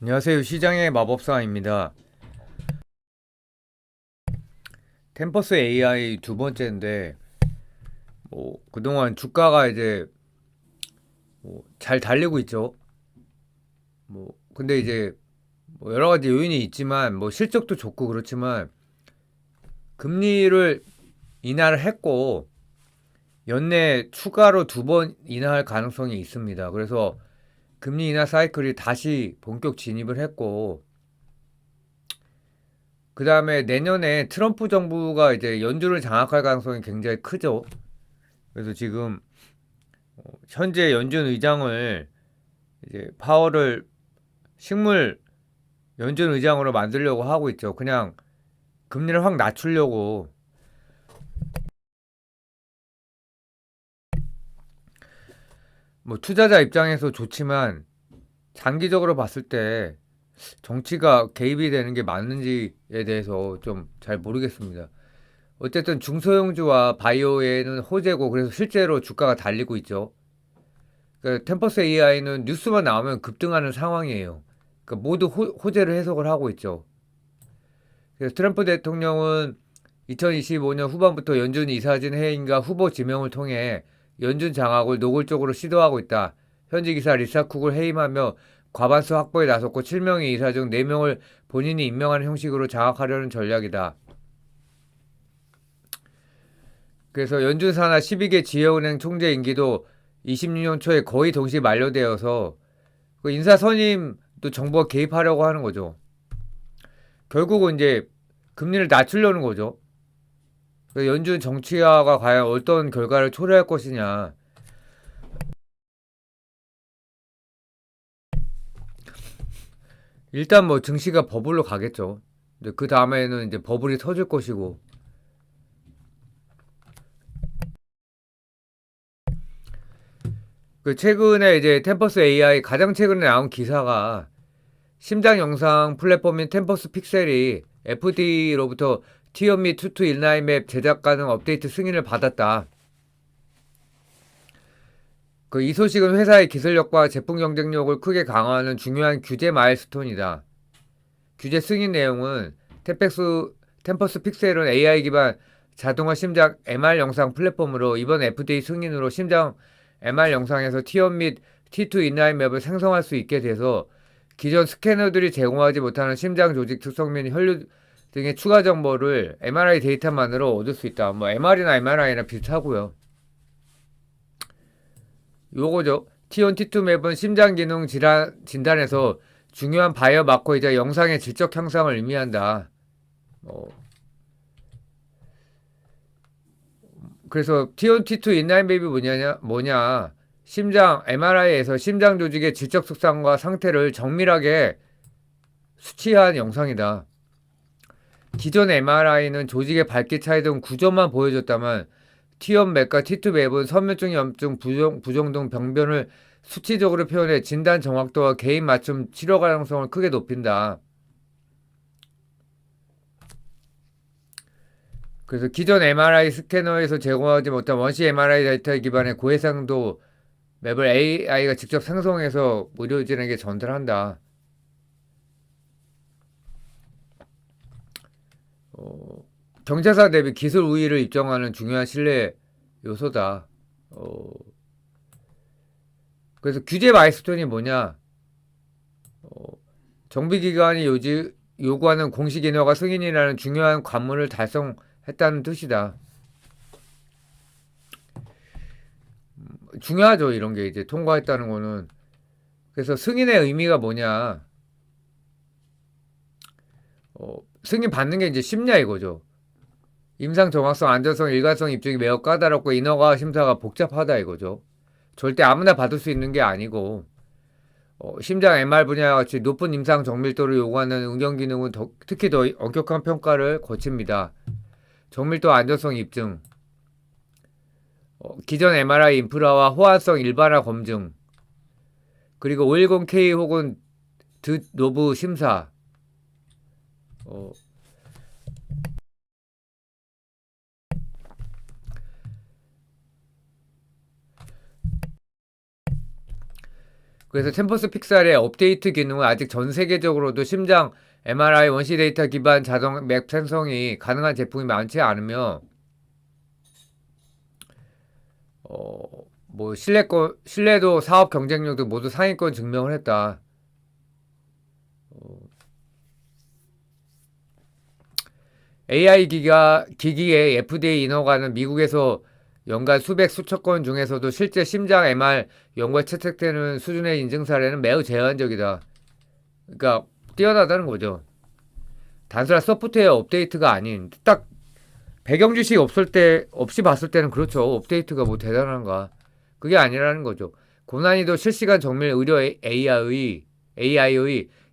안녕하세요. 시장의 마법사입니다. 템퍼스 AI 두 번째인데, 그동안 주가가 이제 잘 달리고 있죠. 근데 이제 여러 가지 요인이 있지만, 실적도 좋고 그렇지만, 금리를 인하를 했고, 연내 추가로 두 번 인하할 가능성이 있습니다. 그래서 금리 인하 사이클이 다시 본격 진입을 했고, 그 다음에 내년에 트럼프 정부가 이제 연준을 장악할 가능성이 굉장히 크죠. 그래서 지금 현재 연준 의장을 이제 파월을 식물 연준 의장으로 만들려고 하고 있죠. 그냥 금리를 확 낮추려고. 투자자 입장에서 좋지만 장기적으로 봤을 때 정치가 개입이 되는 게 맞는지에 대해서 좀 잘 모르겠습니다. 어쨌든 중소형주와 바이오에는 호재고, 그래서 실제로 주가가 달리고 있죠. 그러니까 템퍼스 AI는 뉴스만 나오면 급등하는 상황이에요. 그러니까 모두 호재를 해석을 하고 있죠. 그래서 트럼프 대통령은 2025년 후반부터 연준 이사진 해임과 후보 지명을 통해 연준 장악을 노골적으로 시도하고 있다. 현지 기사 리사 쿡을 해임하며 과반수 확보에 나섰고, 7명의 이사 중 4명을 본인이 임명하는 형식으로 장악하려는 전략이다. 그래서 연준 산하 12개 지역은행 총재 임기도 26년 초에 거의 동시에 만료되어서 그 인사 선임도 정부가 개입하려고 하는 거죠. 결국은 이제 금리를 낮추려는 거죠. 연준 정치화가 과연 어떤 결과를 초래할 것이냐. 일단 증시가 버블로 가겠죠. 그 다음에는 이제 버블이 터질 것이고. 그 최근에 이제 템퍼스 AI 가장 최근에 나온 기사가 심장 영상 플랫폼인 템퍼스 픽셀이 FD로부터 티어 및 투투 인라인 맵 제작 가능 업데이트 승인을 받았다. 이 소식은 회사의 기술력과 제품 경쟁력을 크게 강화하는 중요한 규제 마일스톤이다. 규제 승인 내용은 템퍼스 픽셀은 AI 기반 자동화 심장 MR 영상 플랫폼으로 이번 FDA 승인으로 심장 MR 영상에서 T1 및 T2 인라인 맵을 생성할 수 있게 돼서 기존 스캐너들이 제공하지 못하는 심장 조직 특성 및 혈류 등의 추가 정보를 MRI 데이터만으로 얻을 수 있다. MR이나 MRI나 비슷하고요. 요거죠. T1, T2 맵은 심장 기능 질환 진단에서 중요한 바이오 마커이자 영상의 질적 향상을 의미한다. 어, 그래서 T1, T2 인라인 맵이 뭐냐? 심장 MRI에서 심장 조직의 질적 특성과 상태를 정밀하게 수치한 영상이다. 기존 MRI는 조직의 밝기 차이 등 구조만 보여줬다면 T1 맵과 T2 맵은 선면증, 염증, 부종 등 병변을 수치적으로 표현해 진단 정확도와 개인 맞춤 치료 가능성을 크게 높인다. 그래서 기존 MRI 스캐너에서 제공하지 못한 원시 MRI 데이터 기반의 고해상도 맵을 AI가 직접 생성해서 의료진에게 전달한다. 어, 경제사 대비 기술 우위를 입증하는 중요한 신뢰 요소다. 어, 그래서 규제 마이스톤이 뭐냐? 어, 정비기관이 요구하는 공식 인허가 승인이라는 중요한 관문을 달성했다는 뜻이다. 중요하죠, 이런 게 이제 통과했다는 거는. 그래서 승인의 의미가 뭐냐? 승인 받는 게 이제 쉽냐 이거죠. 임상 정확성, 안전성, 일관성 입증이 매우 까다롭고 인허가 심사가 복잡하다 이거죠. 절대 아무나 받을 수 있는 게 아니고, 심장 MR 분야와 같이 높은 임상 정밀도를 요구하는 응용 기능은 특히 더 엄격한 평가를 거칩니다. 정밀도 안전성 입증, 기존 MRI 인프라와 호환성 일반화 검증, 그리고 510K 혹은 드 노브 심사, 어, 그래서 템퍼스 픽셀의 업데이트 기능은 아직 전 세계적으로도 심장 MRI 원시 데이터 기반 자동 맵 생성이 가능한 제품이 많지 않으며 뭐 신뢰도 사업 경쟁력도 모두 상위권 증명을 했다. AI 기기의 FDA 인허가는 미국에서 연간 수백 수천 건 중에서도 실제 심장 MR 연구에 채택되는 수준의 인증 사례는 매우 제한적이다. 그러니까 뛰어나다는 거죠. 단순한 소프트웨어 업데이트가 아닌 딱 배경 지식 없이 봤을 때는 그렇죠. 업데이트가 뭐 대단한가. 그게 아니라는 거죠. 고난이도 실시간 정밀 의료 AI의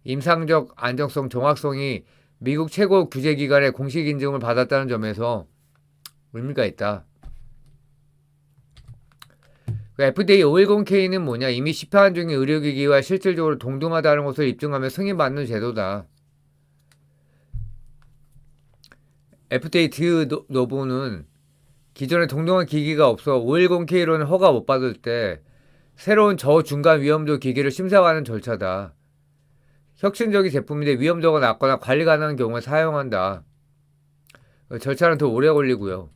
임상적 안정성 정확성이 미국 최고 규제기관의 공식 인증을 받았다는 점에서 의미가 있다. FDA 510K는 뭐냐? 이미 시판 중인 의료기기와 실질적으로 동등하다는 것을 입증하며 승인받는 제도다. FDA 드노보는 기존에 동등한 기기가 없어 510K로는 허가 못 받을 때 새로운 저중간 위험도 기기를 심사하는 절차다. 혁신적인 제품인데 위험도가 낮거나 관리 가능한 경우에 사용한다. 절차는 더 오래 걸리고요.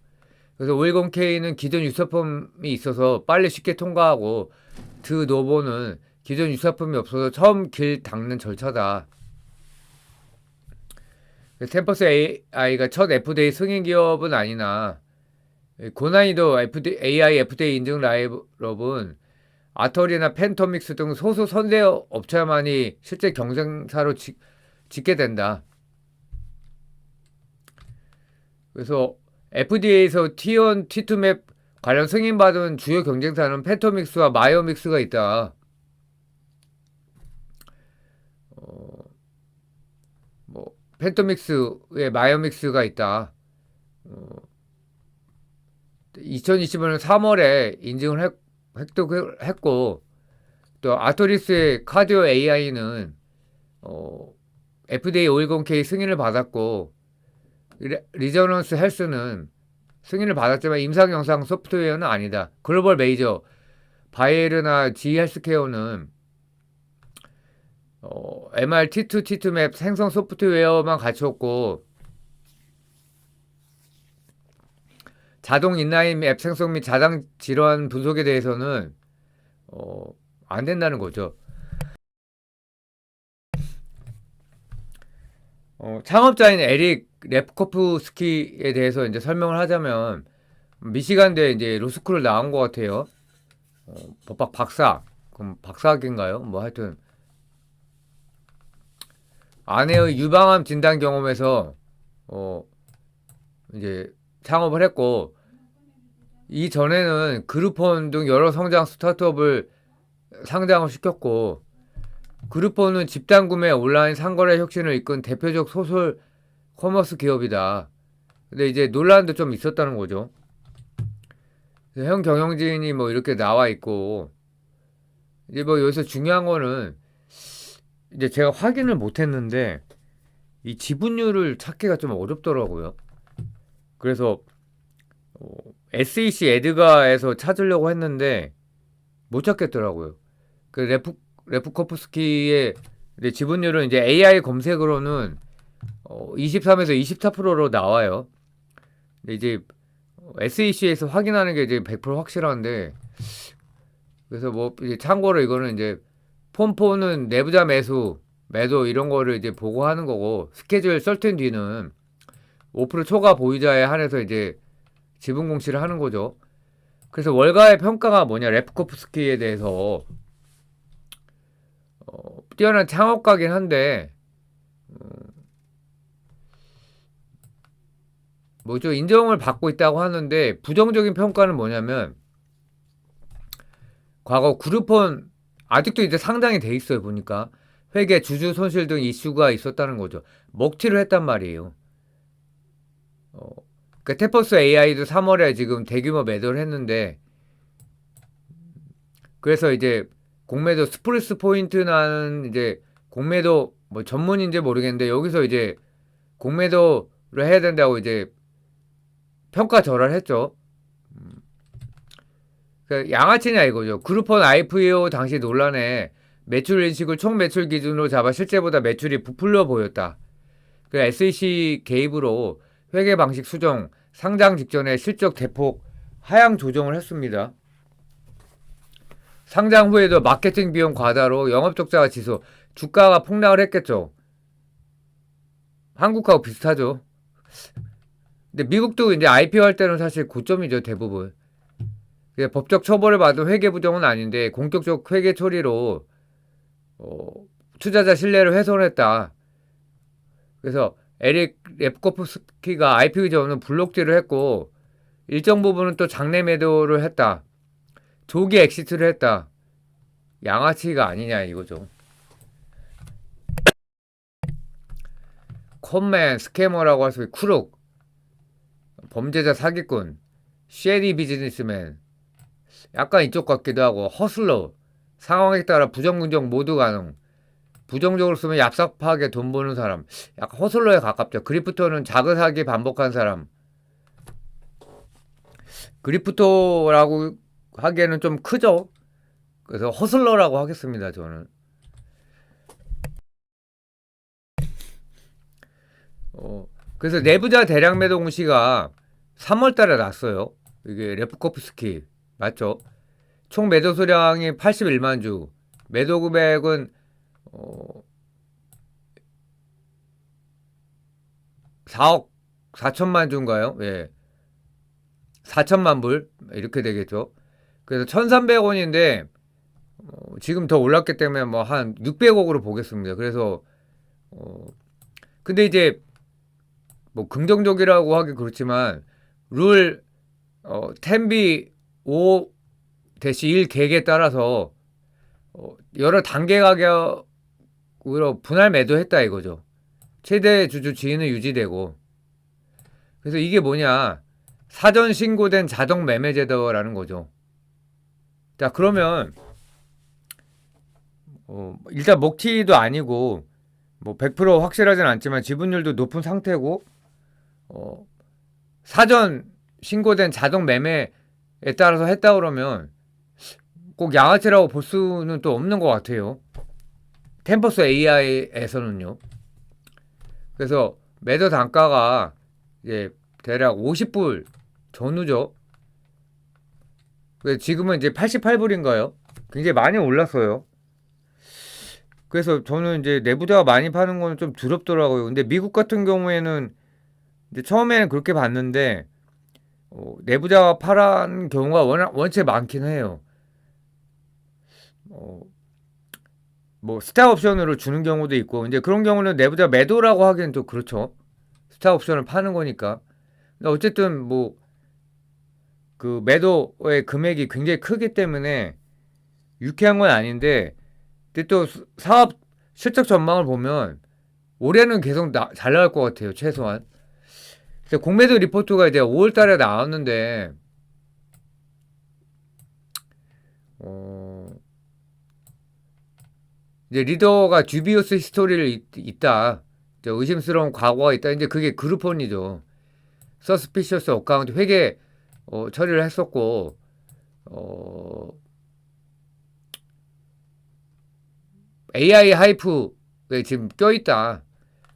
그래서 510K는 기존 유사품이 있어서 빨리 쉽게 통과하고 드노보는 기존 유사품이 없어서 처음 길 닦는 절차다. 템퍼스 AI가 첫 FDA 승인 기업은 아니나 고난이도 AI FDA 인증 라이브업은 아터리나 펜토믹스 등 소수 선대 업체만이 실제 경쟁사로 짓게 된다. 그래서 FDA에서 T1, T2 맵 관련 승인받은 주요 경쟁사는 펜토믹스와 마이오믹스가 있다. 뭐 펜토믹스에 마이오믹스가 있다. 2025년 3월에 인증을 획득했고 또 아토리스의 카디오 AI는 FDA 510K 승인을 받았고 리저넌스 헬스는 승인을 받았지만 임상 영상 소프트웨어는 아니다. 글로벌 메이저 바이에르나 G 헬스케어는 MR T2 T2 맵 생성 소프트웨어만 갖췄고 자동 인라인 앱 생성 및 자당 질환 분석에 대해서는 안 된다는 거죠. 창업자인 에릭 레프코프스키에 대해서 이제 설명을 하자면 미시간대 이제 로스쿨을 나온 것 같아요. 법학 박사, 그럼 박사학인가요? 뭐 하여튼 아내의 유방암 진단 경험에서 이제 창업을 했고 이전에는 그룹폰 등 여러 성장 스타트업을 상장을 시켰고 그룹폰은 집단 구매 온라인 상거래 혁신을 이끈 대표적 소설 커머스 기업이다. 근데 이제 논란도 좀 있었다는 거죠. 형 경영진이 뭐 이렇게 나와 있고 이제 뭐 여기서 중요한 거는 이제 제가 확인을 못 했는데 이 지분율을 찾기가 좀 어렵더라고요. 그래서 SEC 에드가에서 찾으려고 했는데 못 찾겠더라고요. 그 레프코프스키의 지분율은 이제 AI 검색으로는 23에서 24%로 나와요. 근데 이제 SEC에서 확인하는 게 이제 100% 확실한데 그래서 뭐 이제 참고로 이거는 이제 폰포는 내부자 매도 이런 거를 이제 보고하는 거고 스케줄 설정 뒤는 5% 초과 보유자에 한해서 이제 지분 공시를 하는 거죠. 그래서 월가의 평가가 뭐냐 레프코프스키에 대해서 뛰어난 창업가긴 한데 뭐죠 인정을 받고 있다고 하는데 부정적인 평가는 뭐냐면 과거 그룹폰 아직도 이제 상장이 돼 있어요 보니까 회계 주주 손실 등 이슈가 있었다는 거죠. 먹튀를 했단 말이에요. 그 테퍼스 AI도 3월에 지금 대규모 매도를 했는데 그래서 이제 공매도 스프레스 포인트라는 이제 공매도 뭐 전문인지 모르겠는데 여기서 이제 공매도를 해야 된다고 이제 평가 절하를 했죠. 그 양아치냐 이거죠. 그룹폰 IPO 당시 논란에 매출 인식을 총 매출 기준으로 잡아 실제보다 매출이 부풀려 보였다. 그 SEC 개입으로 회계 방식 수정, 상장 직전에 실적 대폭 하향 조정을 했습니다. 상장 후에도 마케팅 비용 과다로 영업 적자가 지수, 주가가 폭락을 했겠죠. 한국하고 비슷하죠. 근데 미국도 이제 IPO 할 때는 사실 고점이죠, 대부분. 법적 처벌을 받은 회계 부정은 아닌데 공격적 회계 처리로 투자자 신뢰를 훼손했다. 그래서 에릭 랩코프스키가 IPO 전은 블록딜을 했고 일정 부분은 또 장내 매도를 했다. 조기 엑시트를 했다. 양아치가 아니냐 이거죠. 콘맨, 스캐머라고 할 수 있고 쿠룩, 범죄자 사기꾼, 쉐디 비즈니스맨, 약간 이쪽 같기도 하고 허슬러, 상황에 따라 부정 긍정 모두 가능. 부정적으로 쓰면 얍삽하게 돈 버는 사람, 약간 허슬러에 가깝죠. 그리프토는 작은 사기 반복한 사람. 그리프토라고 하기에는 좀 크죠. 그래서 허슬러라고 하겠습니다, 저는. 그래서 내부자 대량 매도 공시가 3월 달에 났어요. 이게 레프코프스키 맞죠? 총 매도 수량이 81만 주. 매도 금액은 4억 4천만 주인가요? 예. 4천만 불 이렇게 되겠죠. 그래서 1,300원인데 지금 더 올랐기 때문에 뭐 한 600억으로 보겠습니다. 그래서 근데 이제 뭐 긍정적이라고 하기 그렇지만 룰 10B 5-1 계획에 따라서 여러 단계 가격으로 분할 매도했다 이거죠. 최대 주주 지위는 유지되고. 그래서 이게 뭐냐? 사전 신고된 자동 매매 제도라는 거죠. 자, 그러면 일단 먹튀도 아니고 뭐 100% 확실하진 않지만 지분율도 높은 상태고 사전 신고된 자동 매매에 따라서 했다 그러면 꼭 양아치라고 볼 수는 또 없는 것 같아요. 템퍼스 AI에서는요. 그래서 매도 단가가 이제 대략 50불 전후죠. 지금은 이제 88불인가요? 굉장히 많이 올랐어요. 그래서 저는 이제 내부자가 많이 파는 거는 좀 두렵더라고요. 근데 미국 같은 경우에는 이제 처음에는 그렇게 봤는데 내부자가 파란 경우가 원체 많긴 해요. 뭐 스탁 옵션으로 주는 경우도 있고 이제 그런 경우는 내부자 매도라고 하기엔 또 그렇죠. 스탁 옵션을 파는 거니까. 근데 어쨌든 뭐 그 매도의 금액이 굉장히 크기 때문에 유쾌한 건 아닌데 근데 또 사업 실적 전망을 보면 올해는 계속 잘 나올 것 같아요. 최소한. 그래서 공매도 리포트가 이제 5월 달에 나왔는데 이제 리더가 듀비어스 히스토리를 있다. 의심스러운 과거가 있다. 이제 그게 그룹폰이죠. 서스피셔스 어카운트 회계 처리를 했었고 AI 하이프에 지금 껴있다.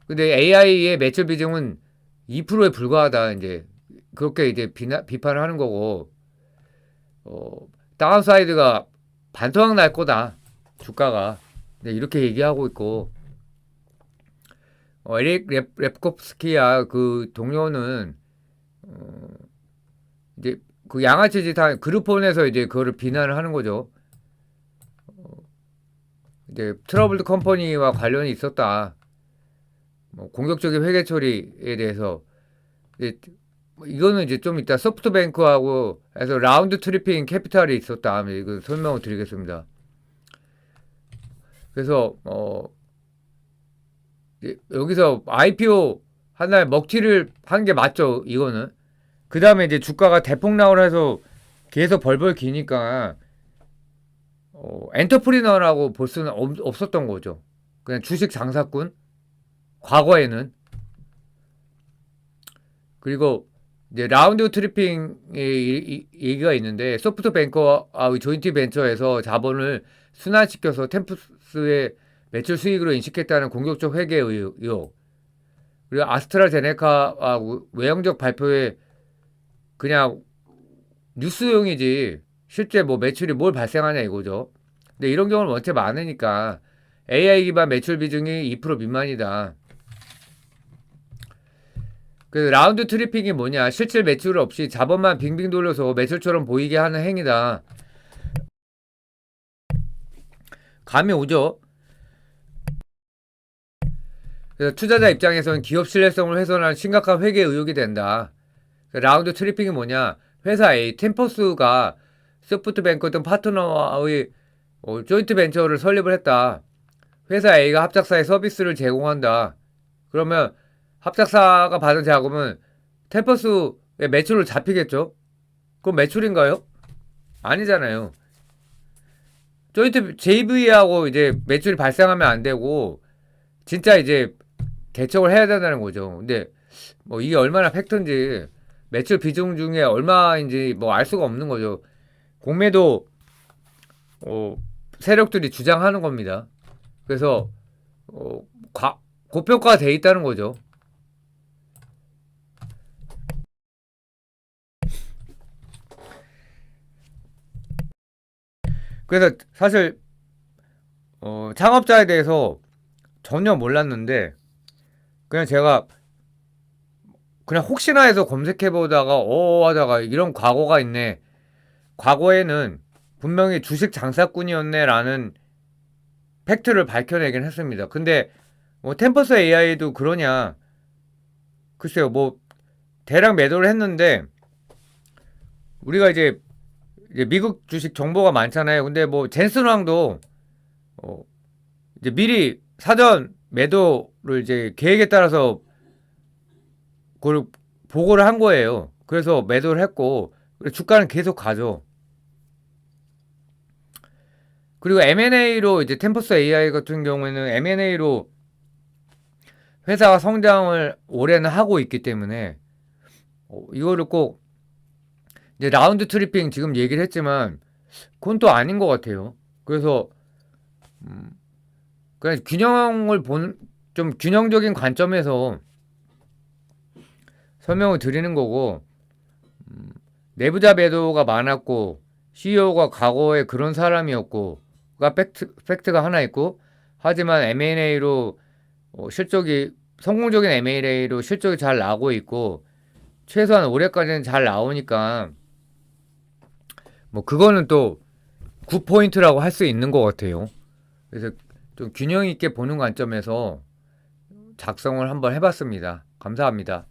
근데 AI의 매출 비중은 2%에 불과하다. 이제 그렇게 이제 비판을 하는 거고 다운사이드가 반토막 날 거다. 주가가. 네, 이렇게 얘기하고 있고 에릭 랩코프스키야 그 동료는 이제 그 양아치 짓 한 그룹폰에서 이제 그거를 비난을 하는 거죠. 이제 트러블드 컴퍼니와 관련이 있었다. 뭐 공격적인 회계 처리에 대해서 이거는 이제 좀 이따 소프트뱅크하고 해서 라운드 트리핑 캐피탈이 있었다. 이거 설명을 드리겠습니다. 그래서 여기서 IPO 하나의 먹튀를 한 게 맞죠. 이거는. 그 다음에 이제 주가가 대폭락을 해서 계속 벌벌 기니까 엔터프리너라고 볼 수는 없었던 거죠. 그냥 주식 장사꾼. 과거에는. 그리고 이제 라운드 트리핑의 얘기가 있는데 소프트뱅크와 조인트 벤처에서 자본을 순환시켜서 템포스의 매출 수익으로 인식했다는 공격적 회계 의혹. 그리고 아스트라제네카 외형적 발표에 그냥 뉴스용이지 실제 뭐 매출이 뭘 발생하냐 이거죠. 근데 이런 경우는 원체 많으니까 AI 기반 매출 비중이 2% 미만이다. 그 라운드 트리핑이 뭐냐? 실질 매출 없이 자본만 빙빙 돌려서 매출처럼 보이게 하는 행위다. 감이 오죠? 그래서 투자자 입장에서는 기업 신뢰성을 훼손한 심각한 회계 의혹이 된다. 라운드 트리핑이 뭐냐? 회사 A, 템포스가 소프트뱅크 등 파트너와의 조인트 벤처를 설립을 했다. 회사 A가 합작사에 서비스를 제공한다. 그러면 합작사가 받은 자금은 템퍼스의 매출로 잡히겠죠? 그럼 매출인가요? 아니잖아요. 조인트 JV하고 이제 매출이 발생하면 안 되고 진짜 이제 개척을 해야 된다는 거죠. 근데 뭐 이게 얼마나 팩트인지 매출 비중 중에 얼마인지 뭐 알 수가 없는 거죠. 공매도 세력들이 주장하는 겁니다. 그래서 고평가돼 있다는 거죠. 그래서 사실 창업자에 대해서 전혀 몰랐는데 그냥 제가 그냥 혹시나 해서 검색해보다가 하다가 이런 과거가 있네. 과거에는 분명히 주식 장사꾼이었네라는 팩트를 밝혀내긴 했습니다. 근데 뭐 템퍼스 AI도 그러냐? 글쎄요, 뭐 대량 매도를 했는데 우리가 이제 미국 주식 정보가 많잖아요. 근데 뭐 젠슨 왕도 이제 미리 사전 매도를 이제 계획에 따라서 그걸 보고를 한 거예요. 그래서 매도를 했고 주가는 계속 가죠. 그리고 M&A로 이제 템퍼스 AI 같은 경우에는 M&A로 회사가 성장을 올해는 하고 있기 때문에 이거를 꼭 이제 라운드 트리핑 지금 얘기를 했지만 그건 또 아닌 것 같아요. 그래서 그냥 좀 균형적인 관점에서 설명을 드리는 거고 내부자 매도가 많았고 CEO가 과거에 그런 사람이었고가 팩트가 하나 있고 하지만 M&A로 성공적인 M&A로 실적이 잘 나오고 있고 최소한 올해까지는 잘 나오니까 뭐 그거는 또 굿포인트라고 할 수 있는 것 같아요. 그래서 좀 균형 있게 보는 관점에서 작성을 한번 해봤습니다. 감사합니다.